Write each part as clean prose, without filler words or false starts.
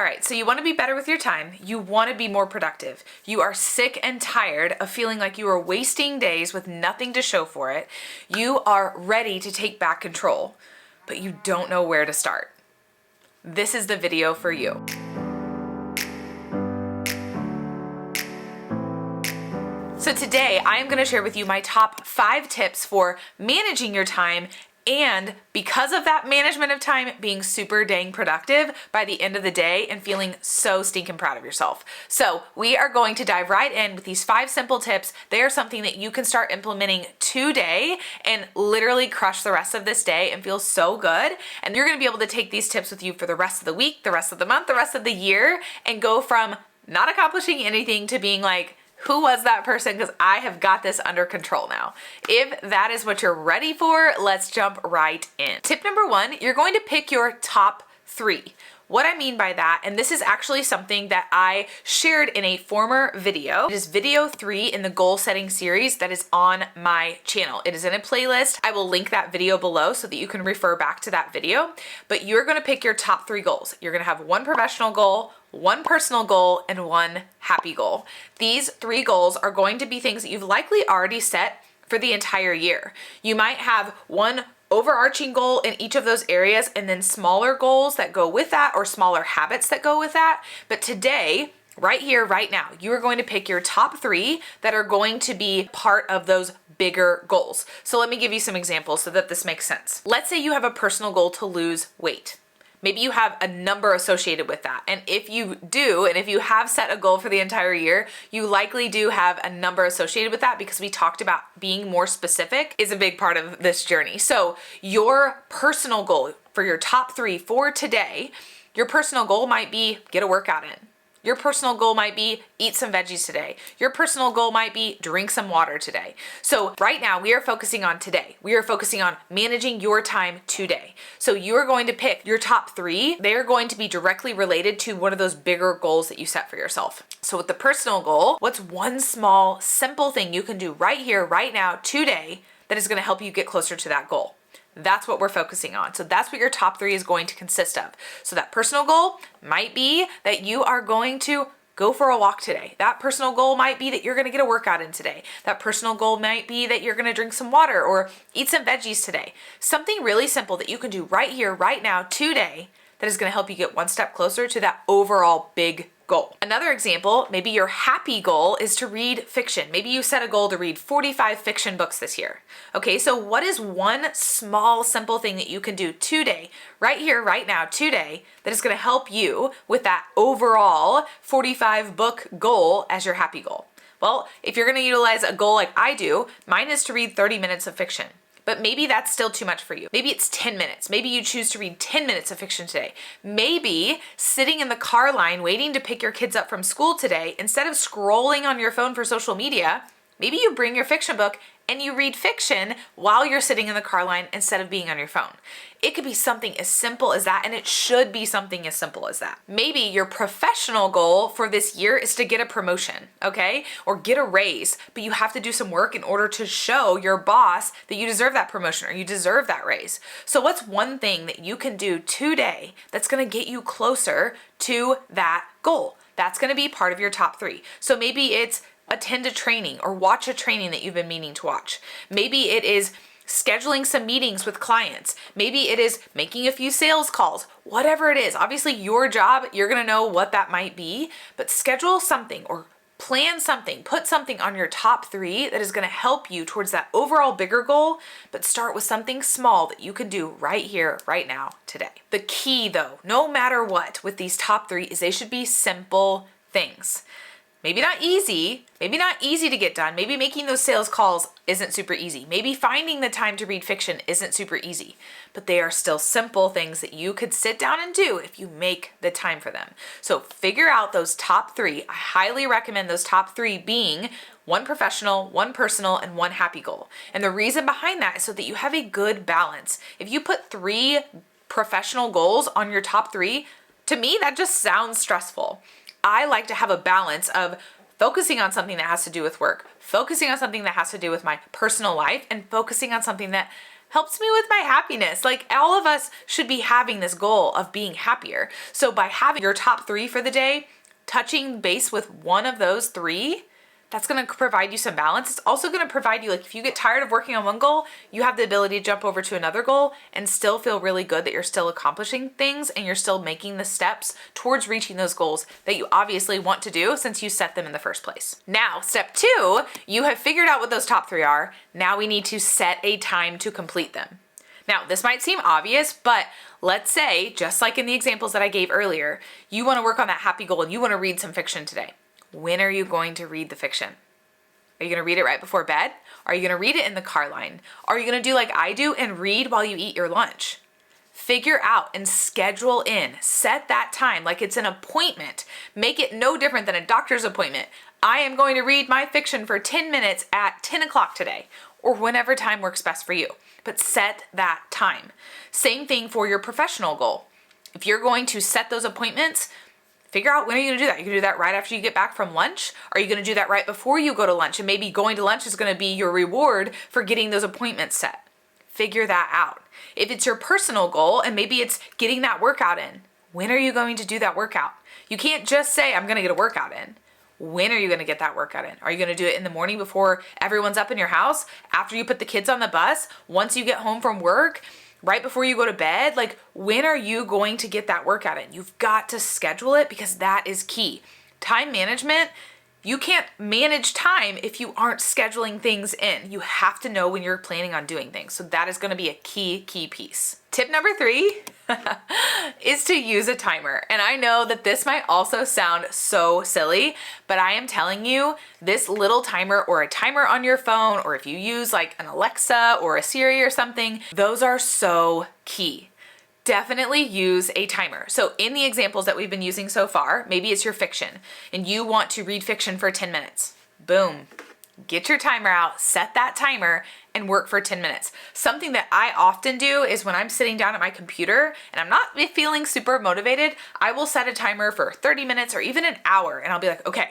All right, so you want to be better with your time. You want to be more productive. You are sick and tired of feeling like you are wasting days with nothing to show for it. You are ready to take back control, but you don't know where to start. This is the video for you. So today I am going to share with you my top 5 tips for managing your time, and because of that management of time, being super dang productive by the end of the day and feeling so stinking proud of yourself. So we are going to dive right in with these 5 simple tips. They are something that you can start implementing today and literally crush the rest of this day and feel so good. And you're going to be able to take these tips with you for the rest of the week, the rest of the month, the rest of the year, and go from not accomplishing anything to being like, who was that person? Because I have got this under control now. If that is what you're ready for, let's jump right in. Tip number 1, you're going to pick your top 3. What I mean by that, and this is actually something that I shared in a former video. It is video 3 in the goal setting series that is on my channel. It is in a playlist. I will link that video below so that you can refer back to that video. But you're gonna pick your top 3 goals. You're gonna have 1 professional goal, 1 personal goal, and 1 happy goal. These 3 goals are going to be things that you've likely already set for the entire year. You might have 1 overarching goal in each of those areas and then smaller goals that go with that or smaller habits that go with that. But today, right here, right now, you are going to pick your top 3 that are going to be part of those bigger goals. So let me give you some examples so that this makes sense. Let's say you have a personal goal to lose weight. Maybe you have a number associated with that. And if you do, and if you have set a goal for the entire year, you likely do have a number associated with that because we talked about being more specific is a big part of this journey. So your personal goal for your top 3 for today, your personal goal might be get a workout in. Your personal goal might be eat some veggies today. Your personal goal might be drink some water today. So right now we are focusing on today. We are focusing on managing your time today. So you are going to pick your top 3. They are going to be directly related to one of those bigger goals that you set for yourself. So with the personal goal, what's 1 small, simple thing you can do right here, right now, today that is going to help you get closer to that goal? That's what we're focusing on. So that's what your top 3 is going to consist of. So that personal goal might be that you are going to go for a walk today. That personal goal might be that you're going to get a workout in today. That personal goal might be that you're going to drink some water or eat some veggies today. Something really simple that you can do right here, right now, today that is going to help you get 1 step closer to that overall big goal. Another example, maybe your happy goal is to read fiction. Maybe you set a goal to read 45 fiction books this year. Okay, so what is 1 small, simple thing that you can do today, right here, right now, today, that is going to help you with that overall 45 book goal as your happy goal? Well, if you're going to utilize a goal like I do, mine is to read 30 minutes of fiction. But maybe that's still too much for you. Maybe it's 10 minutes. Maybe you choose to read 10 minutes of fiction today. Maybe sitting in the car line waiting to pick your kids up from school today, instead of scrolling on your phone for social media, maybe you bring your fiction book and you read fiction while you're sitting in the car line instead of being on your phone. It could be something as simple as that, and it should be something as simple as that. Maybe your professional goal for this year is to get a promotion, okay? Or get a raise, but you have to do some work in order to show your boss that you deserve that promotion or you deserve that raise. So what's 1 thing that you can do today that's gonna get you closer to that goal? That's gonna be part of your top 3. So maybe it's attend a training or watch a training that you've been meaning to watch. Maybe it is scheduling some meetings with clients. Maybe it is making a few sales calls. Whatever it is, obviously your job, you're gonna know what that might be, but schedule something or plan something, put something on your top 3 that is gonna help you towards that overall bigger goal, but start with something small that you can do right here, right now, today. The key though, no matter what, with these top 3 is they should be simple things. Maybe not easy to get done. Maybe making those sales calls isn't super easy. Maybe finding the time to read fiction isn't super easy, but they are still simple things that you could sit down and do if you make the time for them. So figure out those top 3. I highly recommend those top 3 being 1 professional, 1 personal, and 1 happy goal. And the reason behind that is so that you have a good balance. If you put 3 professional goals on your top 3, to me, that just sounds stressful. I like to have a balance of focusing on something that has to do with work, focusing on something that has to do with my personal life, and focusing on something that helps me with my happiness. Like, all of us should be having this goal of being happier. So by having your top 3 for the day, touching base with one of those 3, that's gonna provide you some balance. It's also gonna provide you, like, if you get tired of working on one goal, you have the ability to jump over to another goal and still feel really good that you're still accomplishing things and you're still making the steps towards reaching those goals that you obviously want to do since you set them in the first place. Now, step 2, you have figured out what those top 3 are. Now we need to set a time to complete them. Now, this might seem obvious, but let's say, just like in the examples that I gave earlier, you wanna work on that happy goal and you wanna read some fiction today. When are you going to read the fiction? Are you going to read it right before bed? Are you going to read it in the car line? Are you going to do like I do and read while you eat your lunch? Figure out and schedule in. Set that time like it's an appointment. Make it no different than a doctor's appointment. I am going to read my fiction for 10 minutes at 10 o'clock today, or whenever time works best for you. But set that time. Same thing for your professional goal. If you're going to set those appointments, figure out when are you gonna do that. You're gonna do that right after you get back from lunch? Are you gonna do that right before you go to lunch? And maybe going to lunch is gonna be your reward for getting those appointments set. Figure that out. If it's your personal goal and maybe it's getting that workout in, when are you going to do that workout? You can't just say, I'm gonna get a workout in. When are you gonna get that workout in? Are you gonna do it in the morning before everyone's up in your house? After you put the kids on the bus? Once you get home from work? Right before you go to bed? Like, when are you going to get that workout in? You've got to schedule it because that is key. Time management, you can't manage time if you aren't scheduling things in. You have to know when you're planning on doing things. So that is going to be a key piece. Tip number 3 is to use a timer. And I know that this might also sound so silly, but I am telling you, this little timer or a timer on your phone, or if you use like an Alexa or a Siri or something, those are so key. Definitely use a timer. So in the examples that we've been using so far, maybe it's your fiction and you want to read fiction for 10 minutes. Boom. Get your timer out, set that timer, and work for 10 minutes. Something that I often do is when I'm sitting down at my computer and I'm not feeling super motivated, I will set a timer for 30 minutes or even an hour, and I'll be like, okay,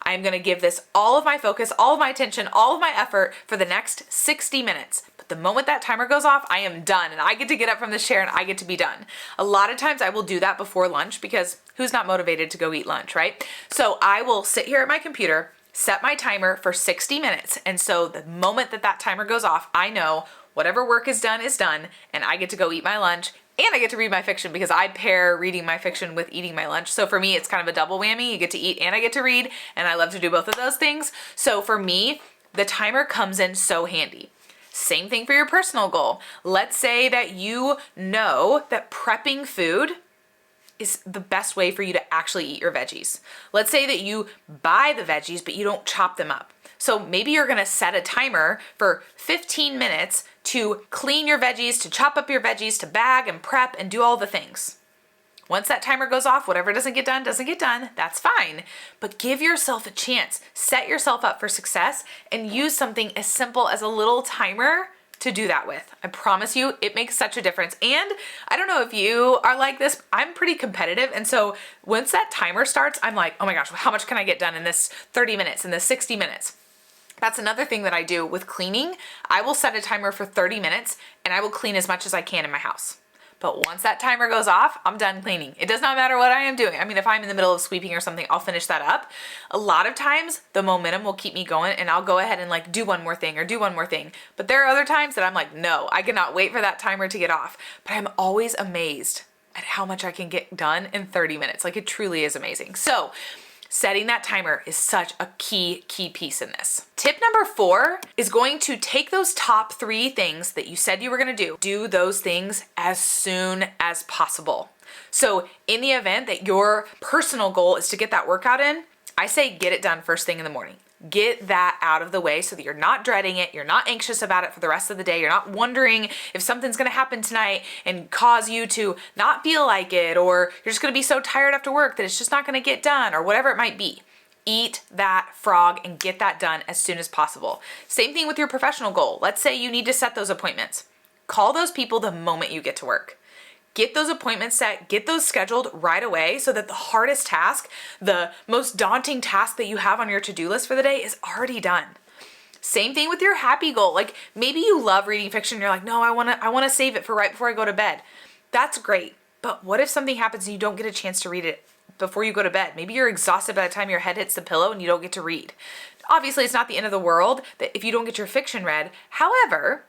I'm gonna give this all of my focus, all of my attention, all of my effort for the next 60 minutes. But the moment that timer goes off, I am done and I get to get up from this chair and I get to be done. A lot of times I will do that before lunch because who's not motivated to go eat lunch, right? So I will sit here at my computer, set my timer for 60 minutes. And so the moment that that timer goes off, I know whatever work is done, and I get to go eat my lunch and I get to read my fiction because I pair reading my fiction with eating my lunch. So for me, it's kind of a double whammy. You get to eat and I get to read, and I love to do both of those things. So for me, the timer comes in so handy. Same thing for your personal goal. Let's say that you know that prepping food is the best way for you to actually eat your veggies. Let's say that you buy the veggies, but you don't chop them up. So maybe you're gonna set a timer for 15 minutes to clean your veggies, to chop up your veggies, to bag and prep and do all the things. Once that timer goes off, whatever doesn't get done, that's fine. But give yourself a chance, set yourself up for success, and use something as simple as a little timer to do that with. I promise you, it makes such a difference. And I don't know if you are like this, I'm pretty competitive. And so once that timer starts, I'm like, oh my gosh, how much can I get done in this 30 minutes, in this 60 minutes? That's another thing that I do with cleaning. I will set a timer for 30 minutes and I will clean as much as I can in my house. But once that timer goes off, I'm done cleaning. It does not matter what I am doing. I mean, if I'm in the middle of sweeping or something, I'll finish that up. A lot of times the momentum will keep me going and I'll go ahead and like do one more thing or do one more thing. But there are other times that I'm like, no, I cannot wait for that timer to get off. But I'm always amazed at how much I can get done in 30 minutes. Like, it truly is amazing. So setting that timer is such a key piece in this. Tip number 4 is going to take those top 3 things that you said you were gonna do those things as soon as possible. So in the event that your personal goal is to get that workout in, I say get it done first thing in the morning. Get that out of the way so that you're not dreading it, you're not anxious about it for the rest of the day, you're not wondering if something's gonna happen tonight and cause you to not feel like it, or you're just gonna be so tired after work that it's just not gonna get done, or whatever it might be. Eat that frog and get that done as soon as possible. Same thing with your professional goal. Let's say you need to set those appointments. Call those people the moment you get to work. Get those appointments set, get those scheduled right away so that the hardest task, the most daunting task that you have on your to-do list for the day is already done. Same thing with your happy goal. Like maybe you love reading fiction and you're like, no, I wanna save it for right before I go to bed. That's great. But what if something happens and you don't get a chance to read it before you go to bed? Maybe you're exhausted by the time your head hits the pillow and you don't get to read. Obviously, it's not the end of the world that if you don't get your fiction read. However,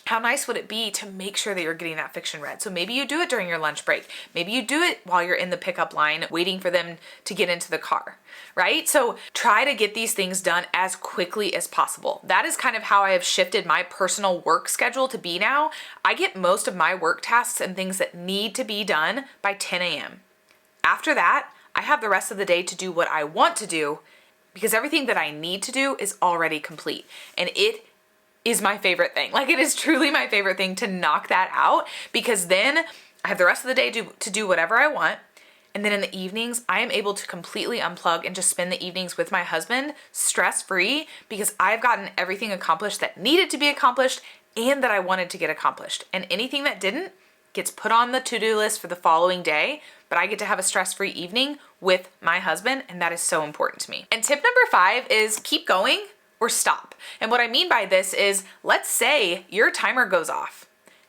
how nice would it be to make sure that you're getting that fiction read? So maybe you do it during your lunch break. Maybe you do it while you're in the pickup line waiting for them to get into the car, right? So try to get these things done as quickly as possible. That is kind of how I have shifted my personal work schedule to be now. I get most of my work tasks and things that need to be done by 10 a.m. After that, I have the rest of the day to do what I want to do because everything that I need to do is already complete. And it is my favorite thing. Like it is truly my favorite thing to knock that out because then I have the rest of the day to do whatever I want. And then in the evenings, I am able to completely unplug and just spend the evenings with my husband stress-free because I've gotten everything accomplished that needed to be accomplished and that I wanted to get accomplished. And anything that didn't gets put on the to-do list for the following day, but I get to have a stress-free evening with my husband, and that is so important to me. And tip number 5 is keep going or stop. And what I mean by this is, let's say your timer goes off.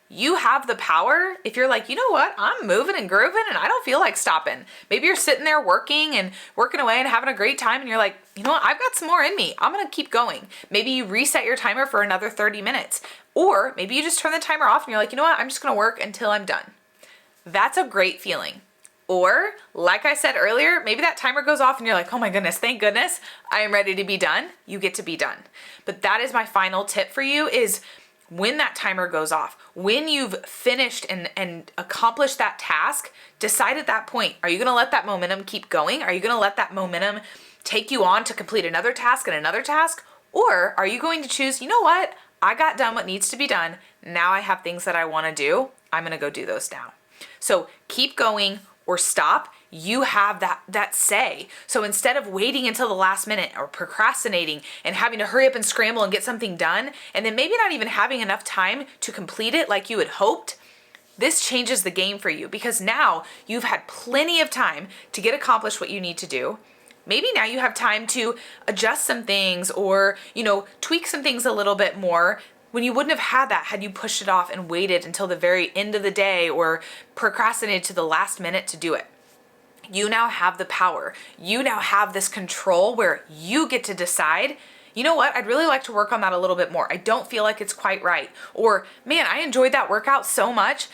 You have the power, if you're like, you know what, I'm moving and grooving and I don't feel like stopping. Maybe you're sitting there working away and having a great time and you're like, you know what, I've got some more in me. I'm gonna keep going. Maybe you reset your timer for another 30 minutes. Or maybe you just turn the timer off and you're like, you know what, I'm just gonna work until I'm done. That's a great feeling. Or, like I said earlier, maybe that timer goes off and you're like, oh my goodness, thank goodness, I am ready to be done. You get to be done. But that is my final tip for you is when that timer goes off, when you've finished and accomplished that task, decide at that point, are you gonna let that momentum keep going? Are you gonna let that momentum take you on to complete another task and another task? Or are you going to choose, you know what, I got done what needs to be done. Now I have things that I wanna do. I'm gonna go do those now. So keep going or stop. You have that say. So instead of waiting until the last minute or procrastinating and having to hurry up and scramble and get something done, and then maybe not even having enough time to complete it like you had hoped, this changes the game for you because now you've had plenty of time to get accomplished what you need to do. Maybe now you have time to adjust some things or, tweak some things a little bit more when you wouldn't have had that had you pushed it off and waited until the very end of the day or procrastinated to the last minute to do it. You now have the power. You now have this control where you get to decide, you know what, I'd really like to work on that a little bit more. I don't feel like it's quite right. Or, man, I enjoyed that workout so much.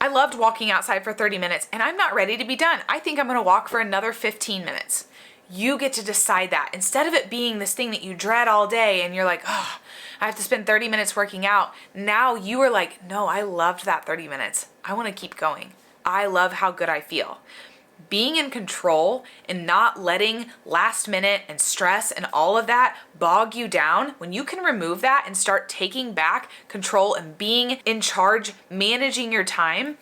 I loved walking outside for 30 minutes and I'm not ready to be done. I think I'm gonna walk for another 15 minutes. You get to decide that. Instead of it being this thing that you dread all day and you're like, oh, I have to spend 30 minutes working out. Now you are like, no, I loved that 30 minutes. I want to keep going. I love how good I feel. Being in control and not letting last minute and stress and all of that bog you down, when you can remove that and start taking back control and being in charge, managing your time,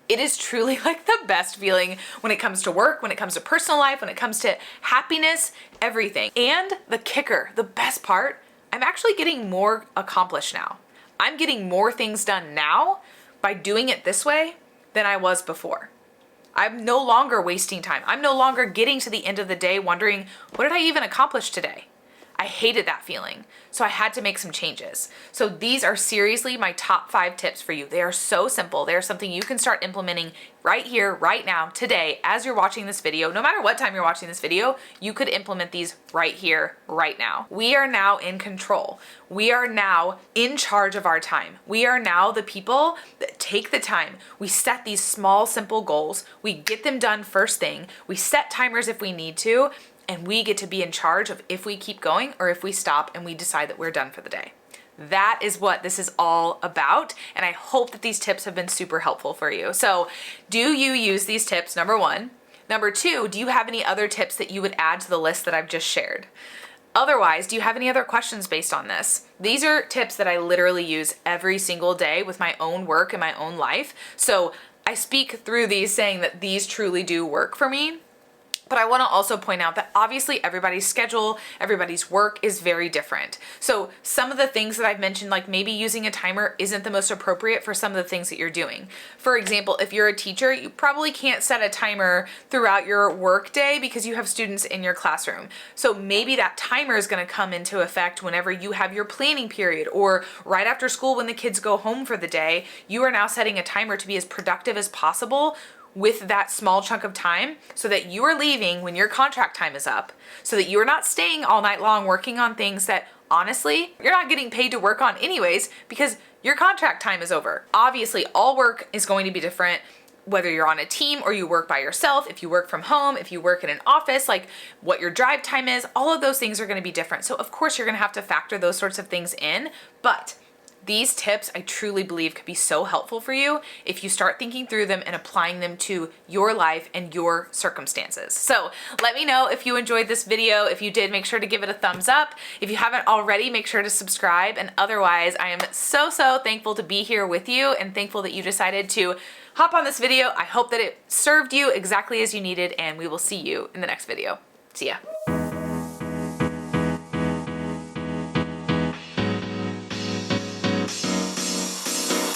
it is truly like the best feeling when it comes to work, when it comes to personal life, when it comes to happiness, everything. And the kicker, the best part, I'm actually getting more accomplished now. I'm getting more things done now by doing it this way than I was before. I'm no longer wasting time. I'm no longer getting to the end of the day wondering, what did I even accomplish today? I hated that feeling. So I had to make some changes. So these are seriously my top 5 tips for you. They are so simple. They are something you can start implementing right here, right now, today, as you're watching this video. No matter what time you're watching this video, you could implement these right here, right now. We are now in control. We are now in charge of our time. We are now the people that take the time. We set these small, simple goals. We get them done first thing. We set timers if we need to. And we get to be in charge of if we keep going or if we stop and we decide that we're done for the day. That is what this is all about. And I hope that these tips have been super helpful for you. So do you use these tips, number 1? Number 2, do you have any other tips that you would add to the list that I've just shared? Otherwise, do you have any other questions based on this? These are tips that I literally use every single day with my own work and my own life. So I speak through these saying that these truly do work for me. But I want to also point out that obviously everybody's schedule, everybody's work is very different. So some of the things that I've mentioned, like maybe using a timer isn't the most appropriate for some of the things that you're doing. For example, if you're a teacher, you probably can't set a timer throughout your work day because you have students in your classroom. So maybe that timer is going to come into effect whenever you have your planning period, or right after school when the kids go home for the day. You are now setting a timer to be as productive as possible with that small chunk of time, so that you are leaving when your contract time is up, so that you are not staying all night long working on things that honestly you're not getting paid to work on anyways because your contract time is over. Obviously, all work is going to be different, whether you're on a team or you work by yourself, if you work from home, if you work in an office, like what your drive time is, all of those things are going to be different. So of course you're going to have to factor those sorts of things in, but these tips I truly believe could be so helpful for you if you start thinking through them and applying them to your life and your circumstances. So let me know if you enjoyed this video. If you did, make sure to give it a thumbs up. If you haven't already, make sure to subscribe. And otherwise, I am so thankful to be here with you and thankful that you decided to hop on this video. I hope that it served you exactly as you needed, and we will see you in the next video. See ya.